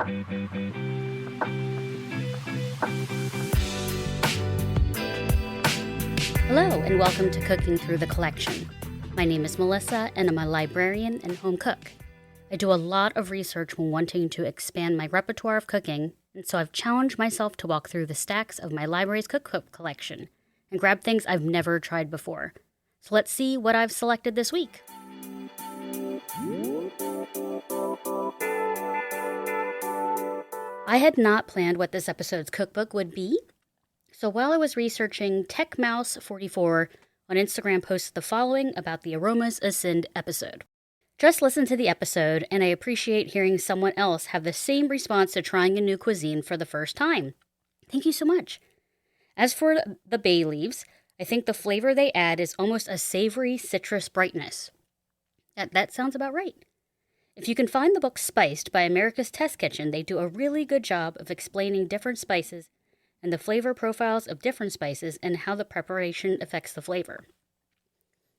Hello, and welcome to Cooking Through the Collection. My name is Melissa, and I'm a librarian and home cook. I do a lot of research when wanting to expand my repertoire of cooking, and so I've challenged myself to walk through the stacks of my library's cookbook collection and grab things I've never tried before. So let's see what I've selected this week. I had not planned what this episode's cookbook would be, so while I was researching, TechMouse44 on Instagram posted the following about the Aromas Ascend episode. Just listen to the episode, and I appreciate hearing someone else have the same response to trying a new cuisine for the first time. Thank you so much. As for the bay leaves, I think the flavor they add is almost a savory citrus brightness. That sounds about right. If you can find the book Spiced by America's Test Kitchen, they do a really good job of explaining different spices and the flavor profiles of different spices and how the preparation affects the flavor.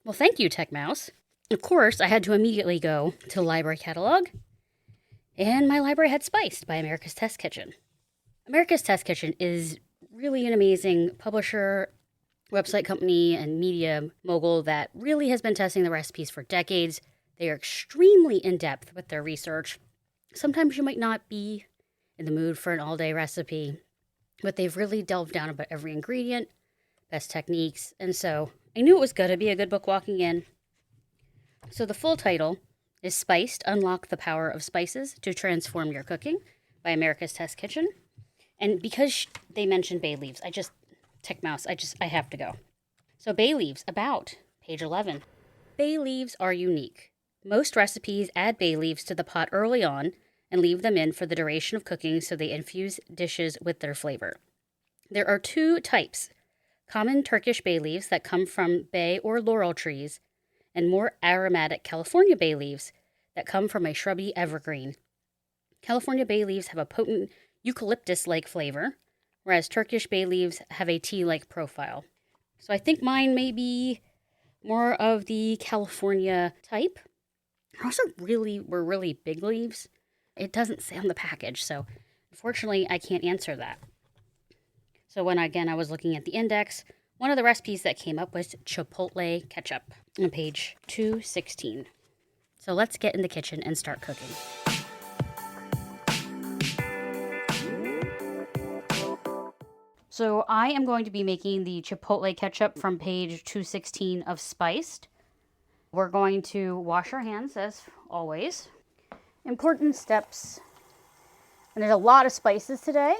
Well, thank you, TechMouse. Of course, I had to immediately go to the library catalog, and my library had Spiced by America's Test Kitchen. America's Test Kitchen is really an amazing publisher, website company, and media mogul that really has been testing the recipes for decades. They are extremely in-depth with their research. Sometimes you might not be in the mood for an all-day recipe, but they've really delved down about every ingredient, best techniques, and so I knew it was going to be a good book walking in. So the full title is Spiced, Unlock the Power of Spices to Transform Your Cooking by America's Test Kitchen. And because they mentioned bay leaves, TechMouse, I have to go. So bay leaves, about page 11. Bay leaves are unique. Most recipes add bay leaves to the pot early on and leave them in for the duration of cooking so they infuse dishes with their flavor. There are two types: common Turkish bay leaves that come from bay or laurel trees, and more aromatic California bay leaves that come from a shrubby evergreen. California bay leaves have a potent eucalyptus-like flavor, whereas Turkish bay leaves have a tea-like profile. So I think mine may be more of the California type. Also were really big leaves. It doesn't say on the package, so unfortunately I can't answer that. So when I was looking at the index, one of the recipes that came up was chipotle ketchup on page 216. So let's get in the kitchen and start cooking. So I am going to be making the chipotle ketchup from page 216 of Spiced. We're going to wash our hands as always. Important steps. And there's a lot of spices today.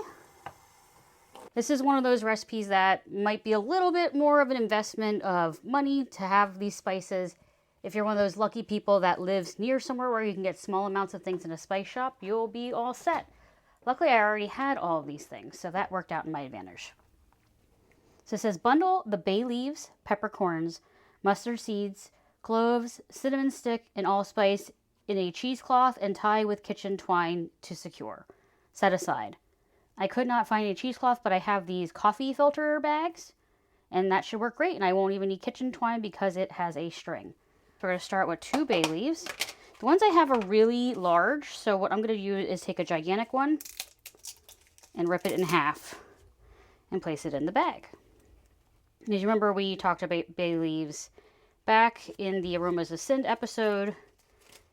This is one of those recipes that might be a little bit more of an investment of money to have these spices. If you're one of those lucky people that lives near somewhere where you can get small amounts of things in a spice shop, you'll be all set. Luckily, I already had all of these things, so that worked out in my advantage. So it says, bundle the bay leaves, peppercorns, mustard seeds, cloves, cinnamon stick, and allspice in a cheesecloth and tie with kitchen twine to secure. Set aside. I could not find a cheesecloth, but I have these coffee filter bags, and that should work great, and I won't even need kitchen twine because it has a string. So we're going to start with 2 bay leaves. The ones I have are really large, so what I'm going to do is take a gigantic one and rip it in half and place it in the bag. And as you remember, we talked about bay leaves back in the Aromas Ascend episode.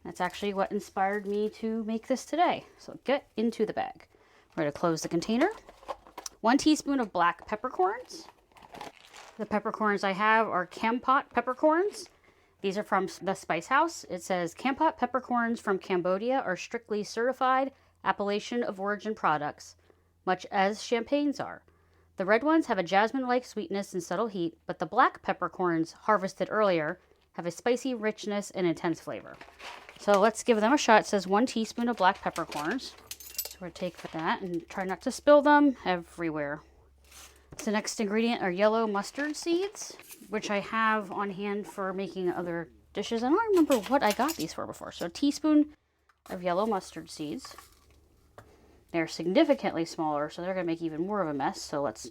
That's actually what inspired me to make this today. So get into the bag. We're going to close the container. 1 teaspoon of black peppercorns. The peppercorns I have are Kampot peppercorns. These are from the Spice House. It says Kampot peppercorns from Cambodia are strictly certified appellation of origin products, much as champagnes are. The red ones have a jasmine-like sweetness and subtle heat, but the black peppercorns harvested earlier have a spicy richness and intense flavor. So let's give them a shot. It says 1 teaspoon of black peppercorns. So we're going to take that and try not to spill them everywhere. So the next ingredient are yellow mustard seeds, which I have on hand for making other dishes. I don't remember what I got these for before. So a teaspoon of yellow mustard seeds. They're significantly smaller, so they're going to make even more of a mess. So let's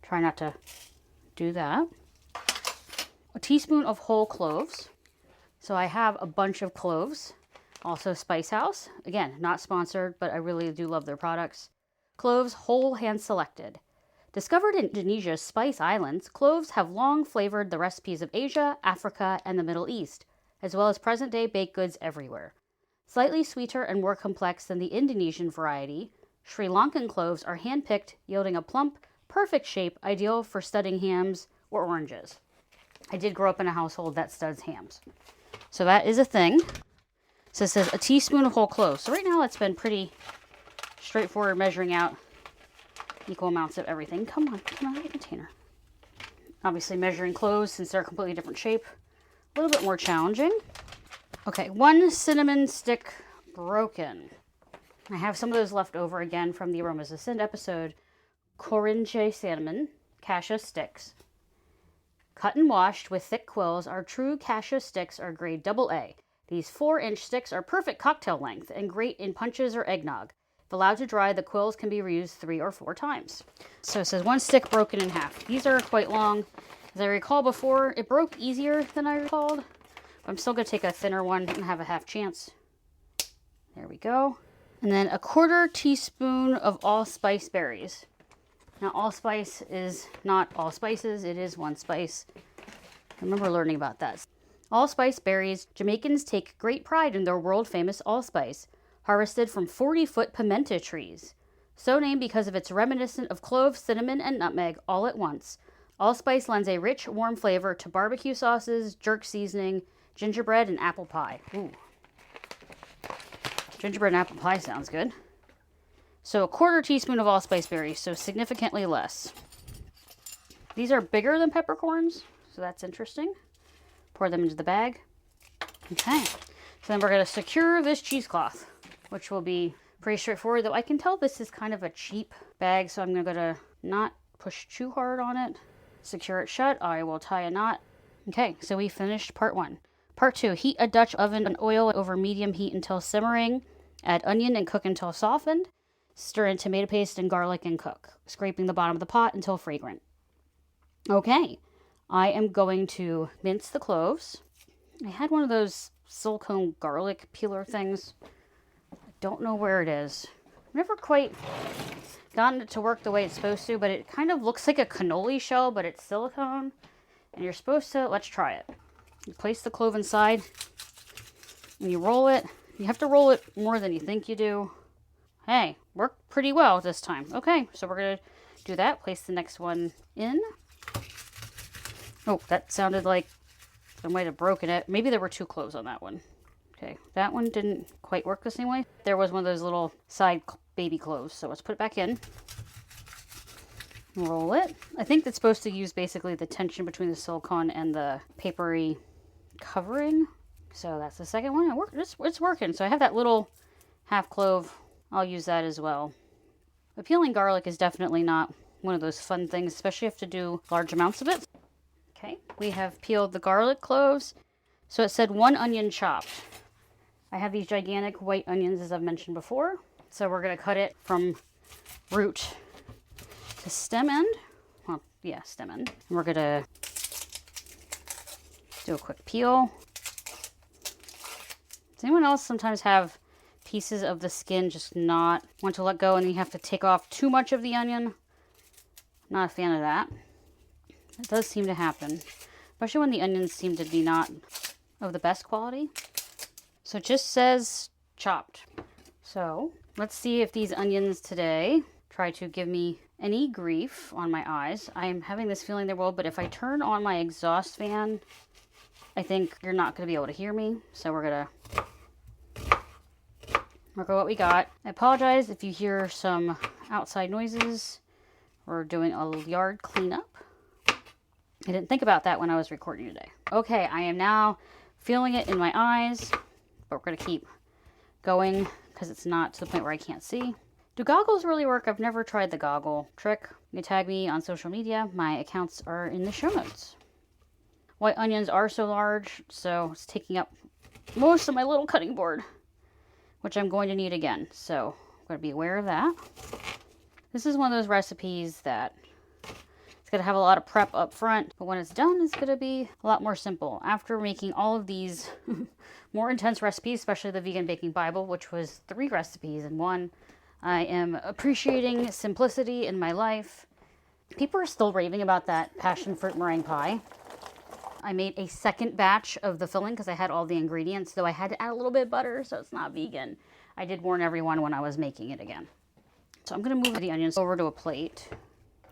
try not to do that. A teaspoon of whole cloves. So I have a bunch of cloves. Also Spice House. Again, not sponsored, but I really do love their products. Cloves whole hand selected. Discovered in Indonesia's Spice Islands, cloves have long flavored the recipes of Asia, Africa, and the Middle East, as well as present-day baked goods everywhere. Slightly sweeter and more complex than the Indonesian variety, Sri Lankan cloves are hand-picked, yielding a plump, perfect shape ideal for studding hams or oranges. I did grow up in a household that studs hams. So that is a thing. So it says a teaspoon of whole cloves. So right now it's been pretty straightforward measuring out equal amounts of everything. Come out of the container. Obviously measuring cloves, since they're a completely different shape, a little bit more challenging. Okay, 1 cinnamon stick broken. I have some of those left over again from the Aromas Ascend episode. Korinche cinnamon, cassia sticks. Cut and washed with thick quills, our true cassia sticks are grade AA. These 4-inch sticks are perfect cocktail length and great in punches or eggnog. If allowed to dry, the quills can be reused 3 or 4 times. So it says 1 stick broken in half. These are quite long. As I recall before, it broke easier than I recalled. I'm still going to take a thinner one and have a half chance. There we go. And then a 1/4 teaspoon of allspice berries. Now, allspice is not all spices. It is one spice. I remember learning about that. Allspice berries. Jamaicans take great pride in their world-famous allspice, harvested from 40-foot pimenta trees. So named because of its reminiscent of clove, cinnamon, and nutmeg all at once. Allspice lends a rich, warm flavor to barbecue sauces, jerk seasoning, gingerbread, and apple pie. Ooh. Gingerbread and apple pie sounds good. So a 1/4 teaspoon of allspice berries, so significantly less. These are bigger than peppercorns, so that's interesting. Pour them into the bag. Okay, so then we're going to secure this cheesecloth, which will be pretty straightforward, though I can tell this is kind of a cheap bag, so I'm going to not push too hard on it. Secure it shut. I will tie a knot. Okay, so we finished part 1. Part 2, heat a Dutch oven and oil over medium heat until simmering. Add onion and cook until softened. Stir in tomato paste and garlic and cook, scraping the bottom of the pot until fragrant. Okay, I am going to mince the cloves. I had one of those silicone garlic peeler things. I don't know where it is. I've never quite gotten it to work the way it's supposed to, but it kind of looks like a cannoli shell, but it's silicone. And you're supposed to, let's try it. You place the clove inside and you roll it. You have to roll it more than you think you do. Hey, worked pretty well this time. Okay, so we're going to do that. Place the next one in. Oh, that sounded like I might have broken it. Maybe there were 2 cloves on that one. Okay, that one didn't quite work the same way. There was one of those little side baby cloves. So let's put it back in. Roll it. I think that's supposed to use basically the tension between the silicone and the papery covering. So that's the second one. It's working. So I have that little half clove. I'll use that as well. But peeling garlic is definitely not one of those fun things, especially if you have to do large amounts of it. Okay, we have peeled the garlic cloves. So it said 1 onion chopped. I have these gigantic white onions, as I've mentioned before. So we're going to cut it from root to stem end. Well, yeah, stem end. And we're going to do a quick peel. Does anyone else sometimes have pieces of the skin just not want to let go and then you have to take off too much of the onion? Not a fan of that. It does seem to happen, especially when the onions seem to be not of the best quality. So it just says chopped. So let's see if these onions today try to give me any grief on my eyes. I'm having this feeling they will, but if I turn on my exhaust fan, I think you're not going to be able to hear me. So we're going to look at what we got. I apologize if you hear some outside noises. We're doing a yard cleanup. I didn't think about that when I was recording today. Okay, I am now feeling it in my eyes, but we're going to keep going because it's not to the point where I can't see. Do goggles really work? I've never tried the goggle trick. You can tag me on social media. My accounts are in the show notes. White onions are so large, so it's taking up most of my little cutting board, which I'm going to need again. So I'm going to be aware of that. This is one of those recipes that it's going to have a lot of prep up front, but when it's done, it's going to be a lot more simple. After making all of these more intense recipes, especially the Vegan Baking Bible, which was 3 recipes in one, I am appreciating simplicity in my life. People are still raving about that passion fruit meringue pie. I made a second batch of the filling because I had all the ingredients, though I had to add a little bit of butter, so it's not vegan. I did warn everyone when I was making it again. So I'm going to move the onions over to a plate.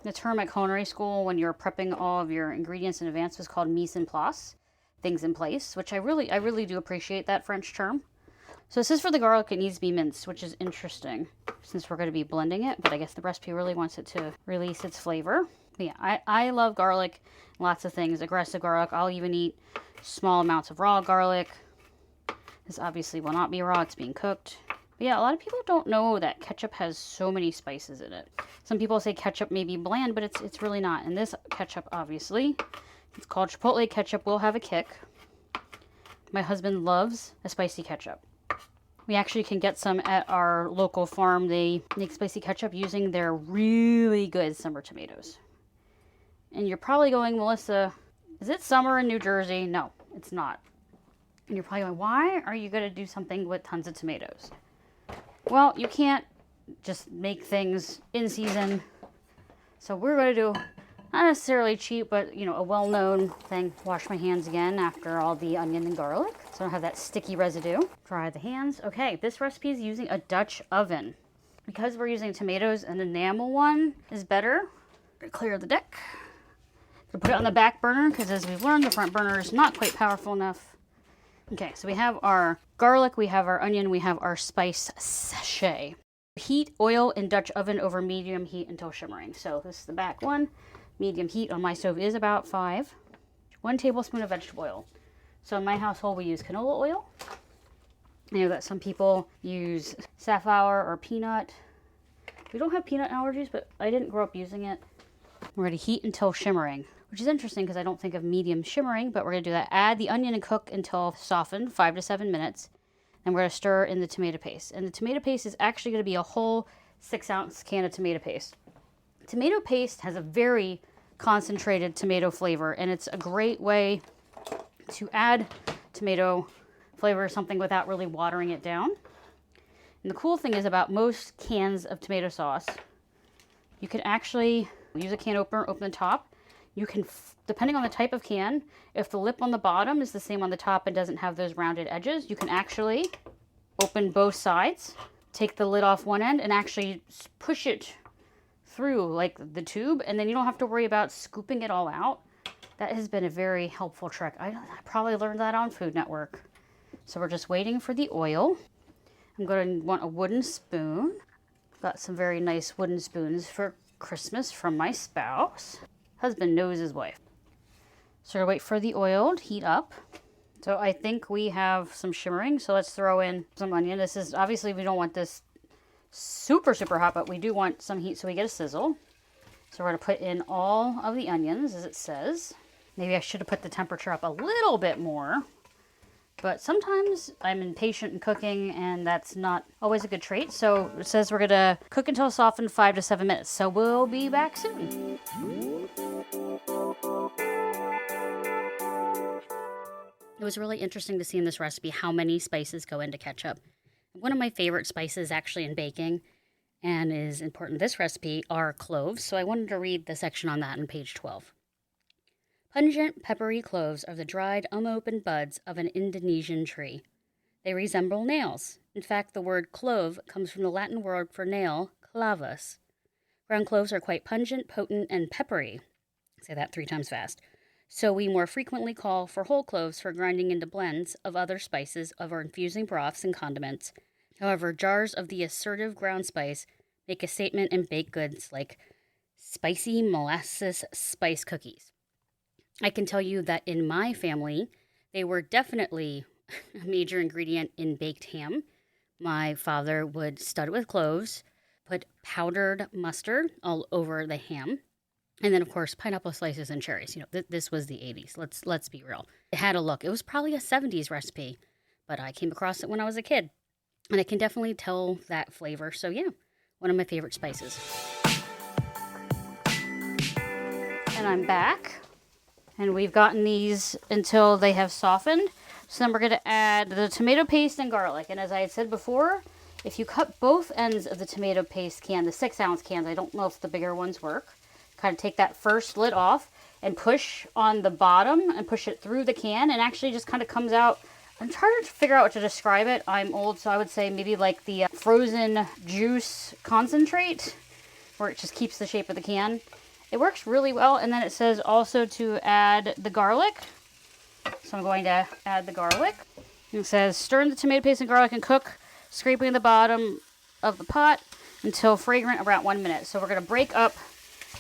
The term at culinary school when you're prepping all of your ingredients in advance was called mise en place, things in place, which I really do appreciate that French term. So this is for the garlic. It needs to be minced, which is interesting since we're going to be blending it, but I guess the recipe really wants it to release its flavor. But yeah, I love garlic, lots of things, aggressive garlic. I'll even eat small amounts of raw garlic. This obviously will not be raw, it's being cooked. But yeah, a lot of people don't know that ketchup has so many spices in it. Some people say ketchup may be bland, but it's really not. And this ketchup, obviously, it's called Chipotle ketchup, will have a kick. My husband loves a spicy ketchup. We actually can get some at our local farm. They make spicy ketchup using their really good summer tomatoes. And you're probably going, Melissa, is it summer in New Jersey? No, it's not. And you're probably going, why are you going to do something with tons of tomatoes? Well, you can't just make things in season. So we're going to do, not necessarily cheap, but, you know, a well-known thing. Wash my hands again after all the onion and garlic, so I don't have that sticky residue. Dry the hands. Okay, this recipe is using a Dutch oven. Because we're using tomatoes, an enamel one is better. Clear the deck. Put it on the back burner, because as we've learned, the front burner is not quite powerful enough. Okay, so we have our garlic, we have our onion, we have our spice sachet. Heat oil in Dutch oven over medium heat until shimmering. So this is the back one. Medium heat on my stove is about 5. 1 tablespoon of vegetable oil. So in my household, we use canola oil. I know that some people use safflower or peanut. We don't have peanut allergies, but I didn't grow up using it. We're going to heat until shimmering, which is interesting because I don't think of medium shimmering, but we're going to do that. Add the onion and cook until softened, 5 to 7 minutes. And we're going to stir in the tomato paste. And the tomato paste is actually going to be a whole 6-ounce can of tomato paste. Tomato paste has a very concentrated tomato flavor, and it's a great way to add tomato flavor to something without really watering it down. And the cool thing is about most cans of tomato sauce, you can actually use a can opener, open the top. You can, depending on the type of can, if the lip on the bottom is the same on the top and doesn't have those rounded edges, you can actually open both sides, take the lid off one end, and actually push it through like the tube, and then you don't have to worry about scooping it all out. That has been a very helpful trick. I probably learned that on Food Network. So we're just waiting for the oil. I'm going to want a wooden spoon. Got some very nice wooden spoons for Christmas from my spouse. Husband knows his wife. So we're gonna wait for the oil to heat up. So I think we have some shimmering. So let's throw in some onion. This is, obviously we don't want this super hot, but we do want some heat so we get a sizzle. So we're gonna put in all of the onions as it says. Maybe I should have put the temperature up a little bit more, but sometimes I'm impatient in cooking and that's not always a good trait. So it says we're gonna cook until softened, 5 to 7 minutes. So we'll be back soon. It was really interesting to see in this recipe how many spices go into ketchup. One of my favorite spices actually in baking and is important in this recipe are cloves. So I wanted to read the section on that on page 12. Pungent, peppery cloves are the dried, unopened buds of an Indonesian tree. They resemble nails. In fact, the word clove comes from the Latin word for nail, clavus. Ground cloves are quite pungent, potent, and peppery. Say that 3 times fast. So we more frequently call for whole cloves for grinding into blends of other spices or infusing broths and condiments. However, jars of the assertive ground spice make a statement in baked goods like spicy molasses spice cookies. I can tell you that in my family, they were definitely a major ingredient in baked ham. My father would stud it with cloves, put powdered mustard all over the ham, and then, of course, pineapple slices and cherries. You know, this was the 80s. Let's be real. It had a look. It was probably a 70s recipe, but I came across it when I was a kid. And I can definitely tell that flavor. So, yeah, one of my favorite spices. And I'm back. And we've gotten these until they have softened. So then we're going to add the tomato paste and garlic. And as I had said before, if you cut both ends of the tomato paste can, the 6-ounce cans, I don't know if the bigger ones work, kind of take that first lid off and push on the bottom and push it through the can, and actually just kind of comes out. I'm trying to figure out what to describe it. I'm old, so I would say maybe like the frozen juice concentrate, where it just keeps the shape of the can. It works really well. And then it says also to add the garlic. So I'm going to add the garlic. It says stir in the tomato paste and garlic and cook, scraping the bottom of the pot until fragrant, around 1 minute. So we're going to break up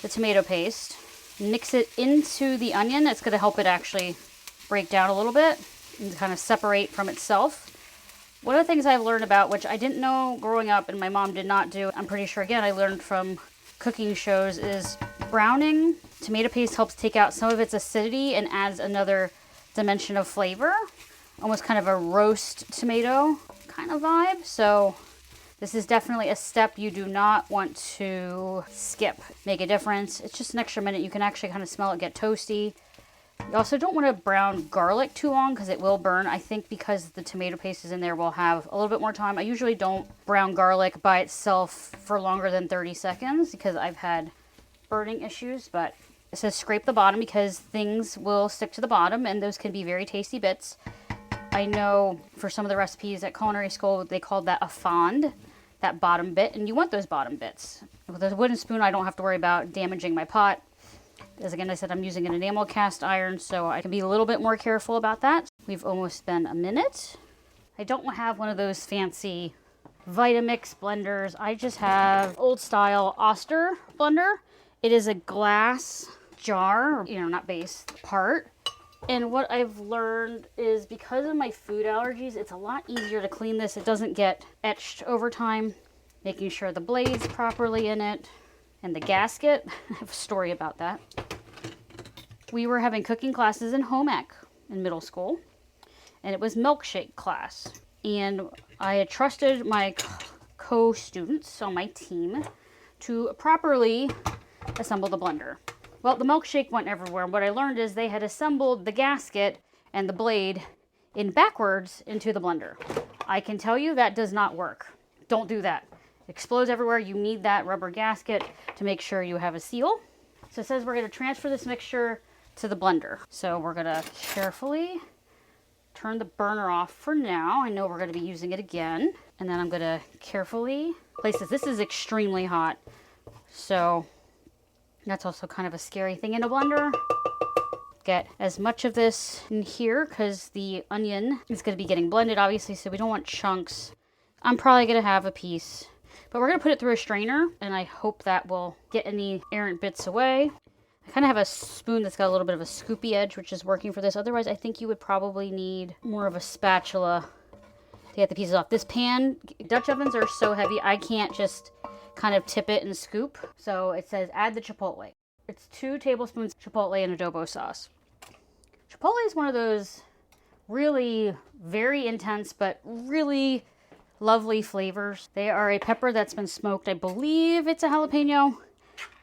the tomato paste, mix it into the onion. It's going to help it actually break down a little bit and kind of separate from itself. One of the things I've learned about, which I didn't know growing up and my mom did not do, I'm pretty sure, again, I learned from cooking shows, is browning tomato paste helps take out some of its acidity and adds another dimension of flavor, almost kind of a roast tomato kind of vibe. So this is definitely a step you do not want to skip. Make a difference. It's just an extra minute. You can actually kind of smell it get toasty. You also don't want to brown garlic too long because it will burn. I think because the tomato paste is in there, we'll have a little bit more time. I usually don't brown garlic by itself for longer than 30 seconds because I've had burning issues, but it says scrape the bottom because things will stick to the bottom and those can be very tasty bits. I know for some of the recipes at culinary school, they called that a fond, that bottom bit, and you want those bottom bits. With a wooden spoon, I don't have to worry about damaging my pot. As again, I said, I'm using an enamel cast iron, so I can be a little bit more careful about that. We've almost been a minute. I don't have one of those fancy Vitamix blenders. I just have old style Oster blender. It is a glass jar, not base, part. And what I've learned is because of my food allergies, it's a lot easier to clean this. It doesn't get etched over time. Making sure the blade's properly in it. And the gasket, I have a story about that. We were having cooking classes in home ec in middle school. And it was milkshake class. And I had trusted my co-students on my team to properly assemble the blender. Well, the milkshake went everywhere. What I learned is they had assembled the gasket and the blade in backwards into the blender. I can tell you that does not work. Don't do that. It explodes everywhere. You need that rubber gasket to make sure you have a seal. So it says we're going to transfer this mixture to the blender. So we're going to carefully turn the burner off for now. I know we're going to be using it again. And then I'm going to carefully place this. This is extremely hot. So that's also kind of a scary thing in a blender. Get as much of this in here because the onion is going to be getting blended, obviously, so we don't want chunks. I'm probably going to have a piece, but we're going to put it through a strainer, and I hope that will get any errant bits away. I kind of have a spoon that's got a little bit of a scoopy edge, which is working for this. Otherwise, I think you would probably need more of a spatula to get the pieces off. This pan, Dutch ovens are so heavy, I can't just kind of tip it and scoop. So it says add the chipotle. It's 2 tablespoons chipotle and adobo sauce. Chipotle is one of those really very intense but really lovely flavors. They are a pepper that's been smoked. I believe it's a jalapeno.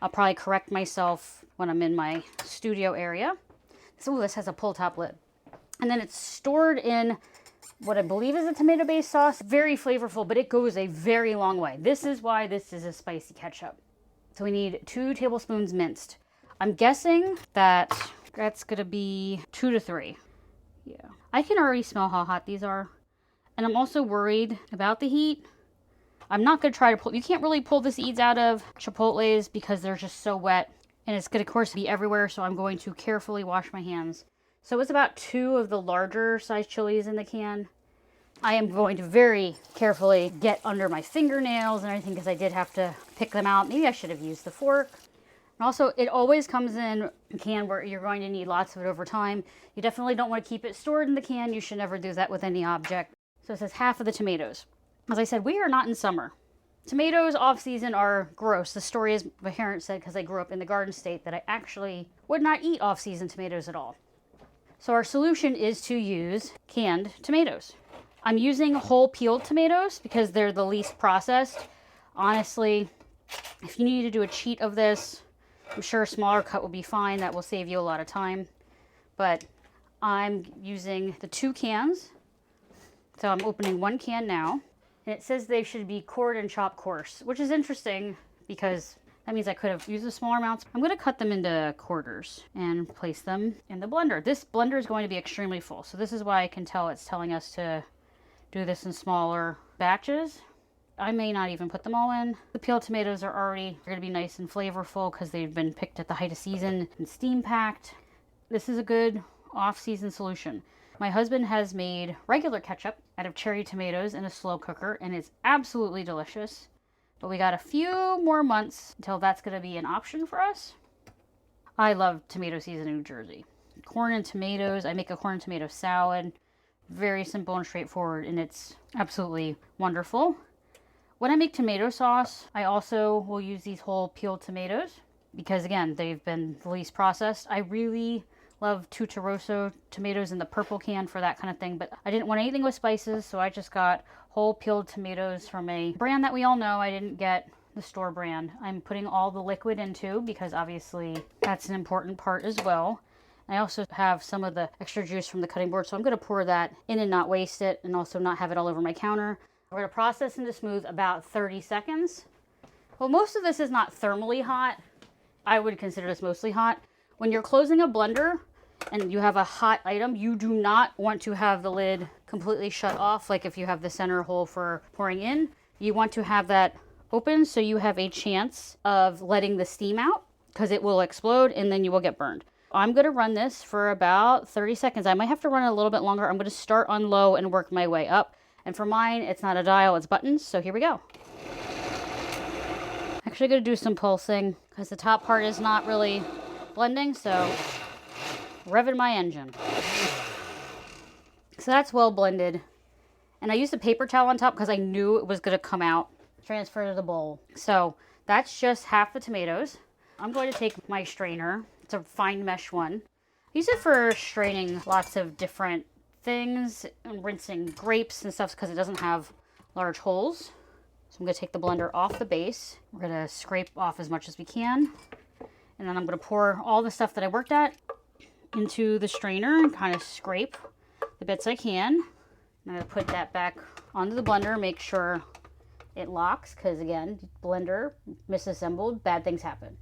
I'll probably correct myself when I'm in my studio area. So this has a pull top lid. And then it's stored in what I believe is a tomato-based sauce. Very flavorful, but it goes a very long way. This is why this is a spicy ketchup. So we need 2 tablespoons minced. I'm guessing that's going to be 2 to 3. Yeah. I can already smell how hot these are. And I'm also worried about the heat. I'm not going to try to pull. You can't really pull the seeds out of chipotles because they're just so wet. And it's going to, of course, be everywhere. So I'm going to carefully wash my hands. So it's about 2 of the larger size chilies in the can. I am going to very carefully get under my fingernails and everything because I did have to pick them out. Maybe I should have used the fork. And also, it always comes in a can where you're going to need lots of it over time. You definitely don't want to keep it stored in the can. You should never do that with any object. So it says half of the tomatoes. As I said, we are not in summer. Tomatoes off season are gross. The story is my parents said because I grew up in the Garden State that I actually would not eat off season tomatoes at all. So our solution is to use canned tomatoes. I'm using whole peeled tomatoes because they're the least processed. Honestly, if you need to do a cheat of this, I'm sure a smaller cut will be fine. That will save you a lot of time. But I'm using the 2 cans. So I'm opening 1 can now. And it says they should be cored and chopped coarse, which is interesting because that means I could have used the smaller amounts. I'm going to cut them into quarters and place them in the blender. This blender is going to be extremely full. So this is why I can tell it's telling us to do this in smaller batches. I may not even put them all in. The peeled tomatoes are already going to be nice and flavorful because they've been picked at the height of season and steam packed. This is a good off-season solution. My husband has made regular ketchup out of cherry tomatoes in a slow cooker, and it's absolutely delicious. But we got a few more months until that's going to be an option for us. I love tomato season in New Jersey. Corn and tomatoes. I make a corn and tomato salad. Very simple and straightforward, and it's absolutely wonderful. When I make tomato sauce, I also will use these whole peeled tomatoes because, again, they've been the least processed. I really love Tutti Rosso tomatoes in the purple can for that kind of thing, but I didn't want anything with spices, so I just got whole peeled tomatoes from a brand that we all know. I didn't get the store brand. I'm putting all the liquid into because obviously that's an important part as well. I also have some of the extra juice from the cutting board, so I'm going to pour that in and not waste it and also not have it all over my counter. We're going to process into smooth about 30 seconds. Well, most of this is not thermally hot. I would consider this mostly hot. When you're closing a blender and you have a hot item, you do not want to have the lid completely shut off. Like if you have the center hole for pouring in, you want to have that open so you have a chance of letting the steam out because it will explode and then you will get burned. I'm going to run this for about 30 seconds. I might have to run it a little bit longer. I'm going to start on low and work my way up. And for mine, it's not a dial, it's buttons. So here we go. Actually going to do some pulsing because the top part is not really blending. So revving my engine. So that's well blended. And I used a paper towel on top because I knew it was going to come out. Transfer to the bowl. So that's just half the tomatoes. I'm going to take my strainer. It's a fine mesh one. I use it for straining lots of different things and rinsing grapes and stuff because it doesn't have large holes. So I'm going to take the blender off the base. We're going to scrape off as much as we can. And then I'm going to pour all the stuff that I worked at into the strainer and kind of scrape the bits I can. I'm going to put that back onto the blender, make sure it locks because, again, blender misassembled, bad things happen.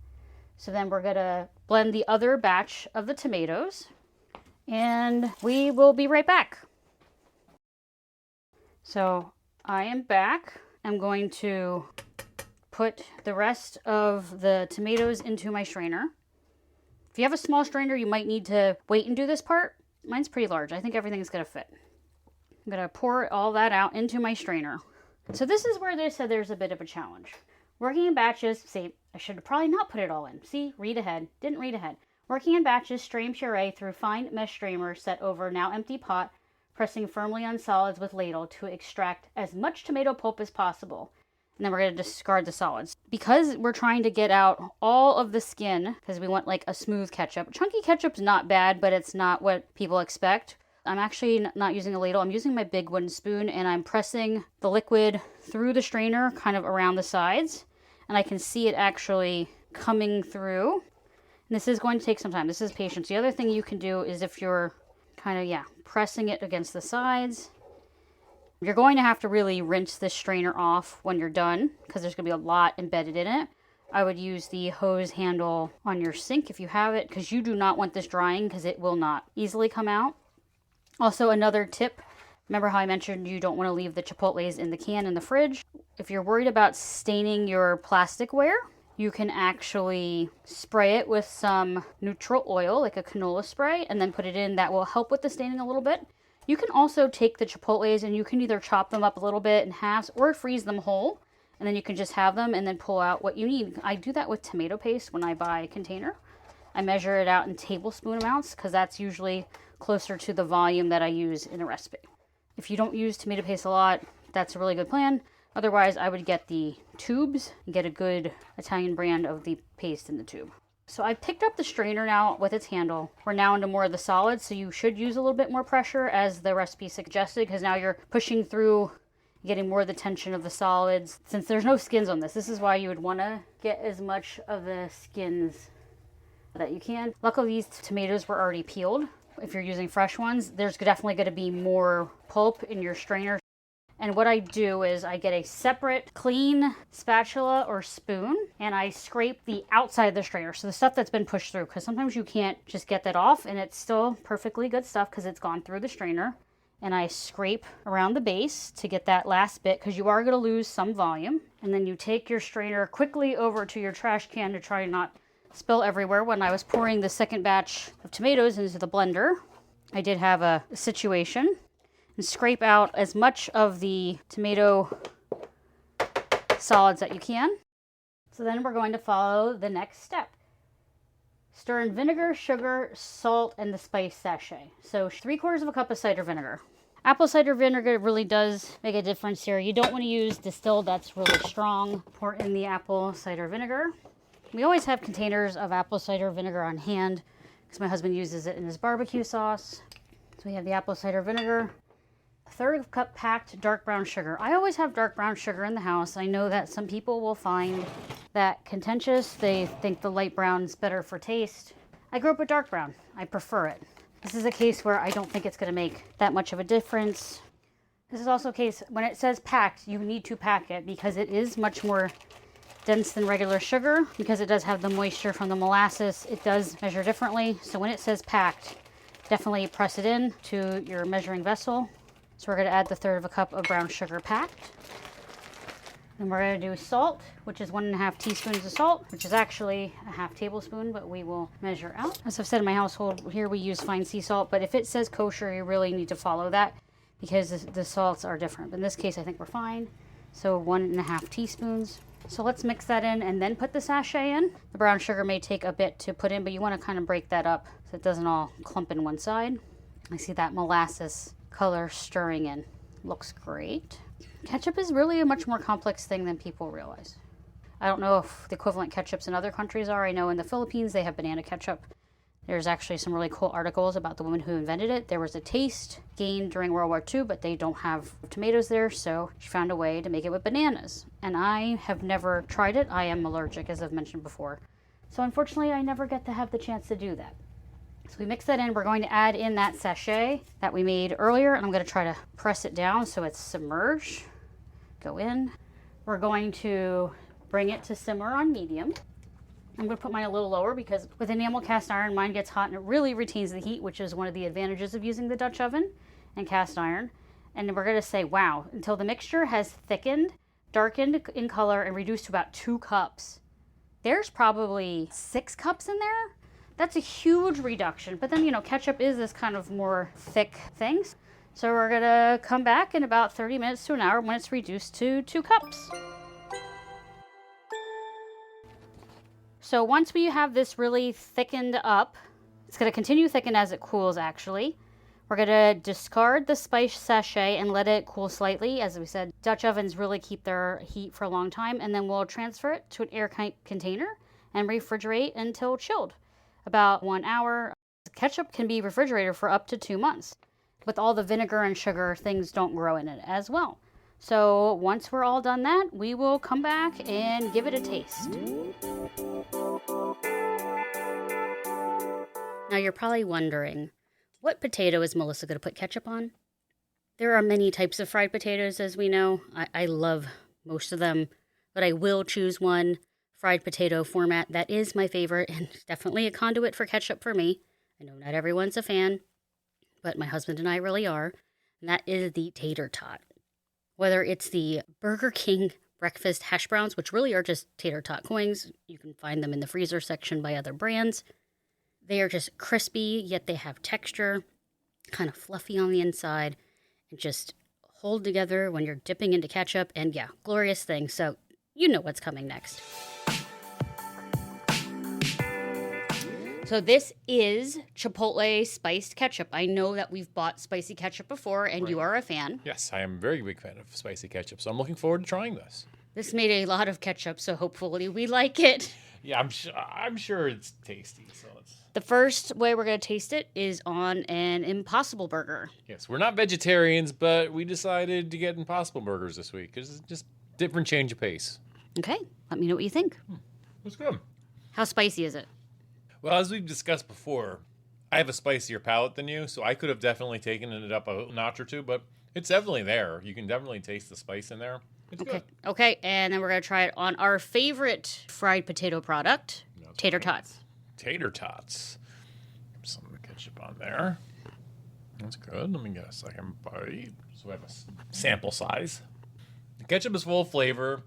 So then we're going to blend the other batch of the tomatoes and we will be right back. So I am back. I'm going to put the rest of the tomatoes into my strainer. If you have a small strainer, you might need to wait and do this part. Mine's pretty large. I think everything's going to fit. I'm going to pour all that out into my strainer. So this is where they said there's a bit of a challenge. Working in batches, see, I should have probably not put it all in. See, read ahead. Didn't read ahead. Working in batches, strain puree through fine mesh streamer set over now empty pot, pressing firmly on solids with ladle to extract as much tomato pulp as possible. And then we're going to discard the solids. Because we're trying to get out all of the skin, because we want like a smooth ketchup. Chunky ketchup's not bad, but it's not what people expect. I'm actually not using a ladle. I'm using my big wooden spoon and I'm pressing the liquid through the strainer kind of around the sides. And I can see it actually coming through. And this is going to take some time. This is patience. The other thing you can do is if you're kind of, pressing it against the sides, you're going to have to really rinse this strainer off when you're done because there's going to be a lot embedded in it. I would use the hose handle on your sink if you have it because you do not want this drying because it will not easily come out. Also, another tip, remember how I mentioned you don't want to leave the chipotles in the can in the fridge? If you're worried about staining your plasticware, you can actually spray it with some neutral oil, like a canola spray, and then put it in. That will help with the staining a little bit. You can also take the chipotles and you can either chop them up a little bit in halves or freeze them whole, and then you can just have them and then pull out what you need. I do that with tomato paste when I buy a container. I measure it out in tablespoon amounts because that's usually closer to the volume that I use in a recipe. If you don't use tomato paste a lot, that's a really good plan. Otherwise, I would get the tubes and get a good Italian brand of the paste in the tube. So I picked up the strainer now with its handle. We're now into more of the solids, so you should use a little bit more pressure as the recipe suggested because now you're pushing through, getting more of the tension of the solids. Since there's no skins on this, this is why you would want to get as much of the skins that you can. Luckily, these tomatoes were already peeled. If you're using fresh ones, there's definitely going to be more pulp in your strainer. And what I do is I get a separate clean spatula or spoon and I scrape the outside of the strainer. So the stuff that's been pushed through, because sometimes you can't just get that off and it's still perfectly good stuff because it's gone through the strainer. And I scrape around the base to get that last bit because you are going to lose some volume. And then you take your strainer quickly over to your trash can to try not spill everywhere. When I was pouring the second batch of tomatoes into the blender, I did have a situation. And scrape out as much of the tomato solids that you can. So then we're going to follow the next step. Stir in vinegar, sugar, salt, and the spice sachet. So 3/4 cup of cider vinegar. Apple cider vinegar really does make a difference here. You don't want to use distilled, that's really strong. Pour in the apple cider vinegar. We always have containers of apple cider vinegar on hand because my husband uses it in his barbecue sauce. So we have the apple cider vinegar. 1/3 cup packed dark brown sugar. I always have dark brown sugar in the house. I know that some people will find that contentious. They think the light brown is better for taste. I grew up with dark brown. I prefer it. This is a case where I don't think it's going to make that much of a difference. This is also a case when it says packed, you need to pack it because it is much more dense than regular sugar because it does have the moisture from the molasses. It does measure differently. So when it says packed, definitely press it in to your measuring vessel. So we're going to add the 1/3 cup of brown sugar packed. Then we're going to do salt, which is 1.5 teaspoons of salt, which is actually a 1/2 tablespoon, but we will measure out. As I've said in my household, here we use fine sea salt, but if it says kosher, you really need to follow that because the salts are different. But in this case, I think we're fine. So 1.5 teaspoons. So let's mix that in and then put the sachet in. The brown sugar may take a bit to put in, but you want to kind of break that up so it doesn't all clump in one side. I see that molasses color stirring in. Looks great. Ketchup is really a much more complex thing than people realize. I don't know if the equivalent ketchups in other countries are. I know in the Philippines they have banana ketchup. There's actually some really cool articles about the woman who invented it. There was a taste gained during World War II, but they don't have tomatoes there, so she found a way to make it with bananas. And I have never tried it. I am allergic, as I've mentioned before. So unfortunately, I never get to have the chance to do that. So we mix that in. We're going to add in that sachet that we made earlier, and I'm going to try to press it down so it's submerged. Go in. We're going to bring it to simmer on medium. I'm going to put mine a little lower because with enamel cast iron, mine gets hot and it really retains the heat, which is one of the advantages of using the Dutch oven and cast iron. And we're going to say, wow, until the mixture has thickened, darkened in color, and reduced to about 2 cups. There's probably 6 cups in there. That's a huge reduction. But then, ketchup is this kind of more thick thing. So we're going to come back in about 30 minutes to an hour when it's reduced to 2 cups. So once we have this really thickened up, it's going to continue thicken as it cools actually. We're going to discard the spice sachet and let it cool slightly. As we said, Dutch ovens really keep their heat for a long time. And then we'll transfer it to an airtight container and refrigerate until chilled. About 1 hour. Ketchup can be refrigerated for up to 2 months. With all the vinegar and sugar, things don't grow in it as well. So once we're all done that, we will come back and give it a taste. Now you're probably wondering, what potato is Melissa going to put ketchup on? There are many types of fried potatoes, as we know. I love most of them, but I will choose one fried potato format that is my favorite and definitely a conduit for ketchup for me. I know not everyone's a fan, but my husband and I really are, and that is the tater tot. Whether it's the Burger King breakfast hash browns, which really are just tater tot coins, you can find them in the freezer section by other brands. They are just crispy, yet they have texture, kind of fluffy on the inside, and just hold together when you're dipping into ketchup, and yeah, glorious thing. So you know what's coming next. So this is Chipotle spiced ketchup. I know that we've bought spicy ketchup before, and you are a fan. Yes, I am a very big fan of spicy ketchup, so I'm looking forward to trying this. This made a lot of ketchup, so hopefully we like it. Yeah, I'm sure it's tasty. So the first way we're going to taste it is on an Impossible Burger. Yes, we're not vegetarians, but we decided to get Impossible Burgers this week because it's just different change of pace. Okay, let me know what you think. It's good. How spicy is it? Well, as we've discussed before, I have a spicier palate than you, so I could have definitely taken it up a notch or two, but it's definitely there. You can definitely taste the spice in there. It's Okay. good. Okay, and then we're going to try it on our favorite fried potato product, That's tater right. tots. Tater tots. Some ketchup on there. That's good. Let me get a second bite. So we have a sample size. The ketchup is full of flavor.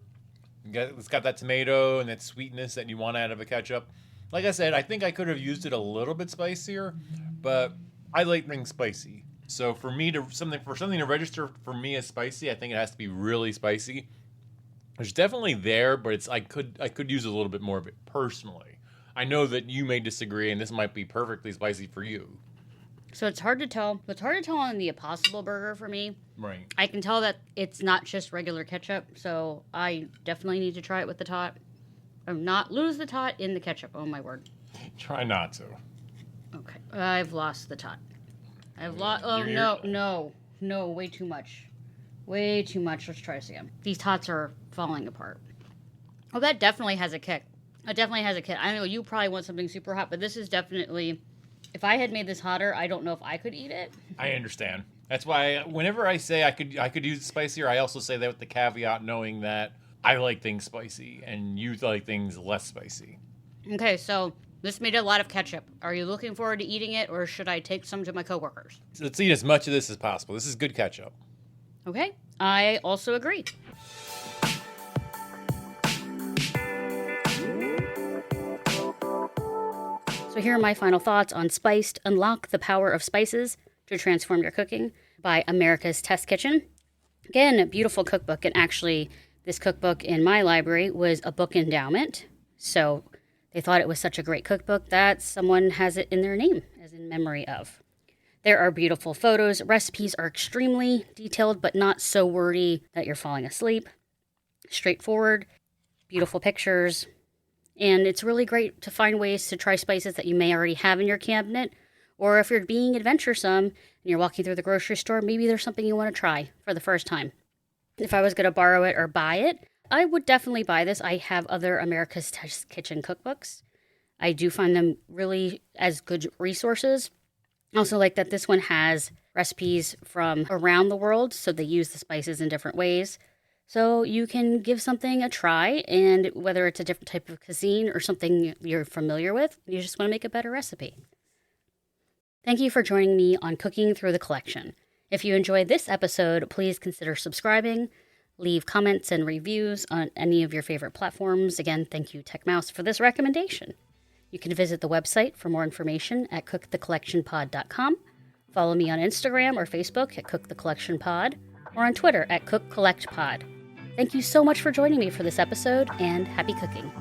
It's got that tomato and that sweetness that you want out of a ketchup. Like I said, I think I could have used it a little bit spicier, but I like things spicy. So for something to register for me as spicy, I think it has to be really spicy. It's definitely there, but I could use a little bit more of it personally. I know that you may disagree, and this might be perfectly spicy for you. So it's hard to tell. It's hard to tell on the Impossible Burger for me. Right. I can tell that it's not just regular ketchup, so I definitely need to try it with the tot. Or not lose the tot in the ketchup. Oh my word. Try not to. Okay. I've lost the tot. I've lost. Oh, no, way too much. Way too much. Let's try this again. These tots are falling apart. Oh, that definitely has a kick. It definitely has a kick. I know you probably want something super hot, but this is definitely... If I had made this hotter, I don't know if I could eat it. I understand. That's why whenever I say I could use it spicier, I also say that with the caveat knowing that I like things spicy and you like things less spicy. Okay, so this made a lot of ketchup. Are you looking forward to eating it, or should I take some to my coworkers? So let's eat as much of this as possible. This is good ketchup. Okay, I also agree. So here are my final thoughts on Spiced: Unlock the Power of Spices to Transform Your Cooking by America's Test Kitchen. Again, a beautiful cookbook, and actually this cookbook in my library was a book endowment. So they thought it was such a great cookbook that someone has it in their name, as in memory of. There are beautiful photos. Recipes are extremely detailed, but not so wordy that you're falling asleep. Straightforward, beautiful pictures. And it's really great to find ways to try spices that you may already have in your cabinet. Or if you're being adventuresome and you're walking through the grocery store, maybe there's something you want to try for the first time. If I was going to borrow it or buy it, I would definitely buy this. I have other America's Test Kitchen cookbooks. I do find them really as good resources. I also like that this one has recipes from around the world, so they use the spices in different ways. So you can give something a try, and whether it's a different type of cuisine or something you're familiar with, you just want to make a better recipe. Thank you for joining me on Cooking Through the Collection. If you enjoyed this episode, please consider subscribing, leave comments and reviews on any of your favorite platforms. Again, thank you, TechMouse, for this recommendation. You can visit the website for more information at cookthecollectionpod.com. Follow me on Instagram or Facebook at cookthecollectionpod, or on Twitter at cookcollectpod. Thank you so much for joining me for this episode, and happy cooking.